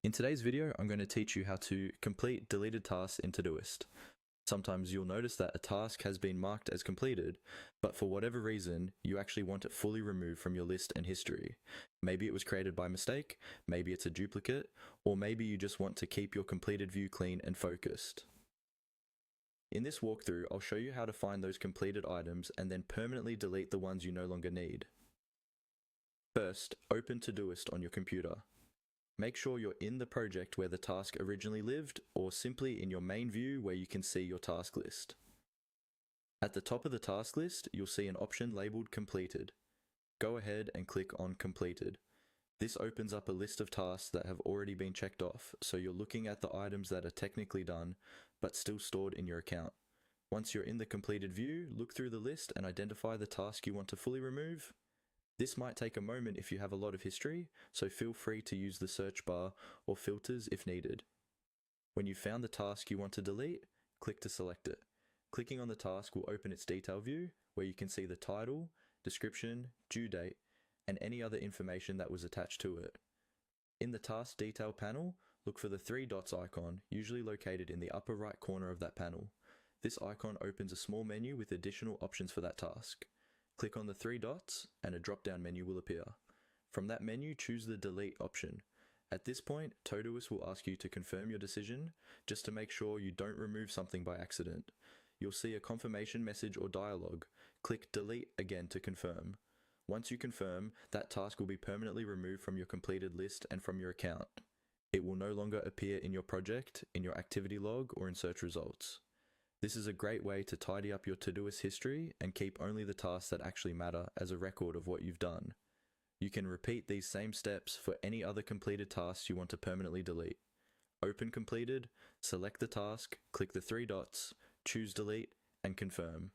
In today's video, I'm going to teach you how to complete deleted tasks in Todoist. Sometimes you'll notice that a task has been marked as completed, but for whatever reason, you actually want it fully removed from your list and history. Maybe it was created by mistake, maybe it's a duplicate, or maybe you just want to keep your completed view clean and focused. In this walkthrough, I'll show you how to find those completed items and then permanently delete the ones you no longer need. First, open Todoist on your computer. Make sure you're in the project where the task originally lived, or simply in your main view where you can see your task list. At the top of the task list, you'll see an option labeled Completed. Go ahead and click on Completed. This opens up a list of tasks that have already been checked off, so you're looking at the items that are technically done, but still stored in your account. Once you're in the completed view, look through the list and identify the task you want to fully remove. This might take a moment if you have a lot of history, so feel free to use the search bar or filters if needed. When you've found the task you want to delete, click to select it. Clicking on the task will open its detail view, where you can see the title, description, due date, and any other information that was attached to it. In the task detail panel, look for the three dots icon, usually located in the upper right corner of that panel. This icon opens a small menu with additional options for that task. Click on the three dots and a drop-down menu will appear. From that menu, choose the delete option. At this point, Todoist will ask you to confirm your decision, just to make sure you don't remove something by accident. You'll see a confirmation message or dialog. Click delete again to confirm. Once you confirm, that task will be permanently removed from your completed list and from your account. It will no longer appear in your project, in your activity log, or in search results. This is a great way to tidy up your Todoist history and keep only the tasks that actually matter as a record of what you've done. You can repeat these same steps for any other completed tasks you want to permanently delete. Open completed, select the task, click the three dots, choose delete, and confirm.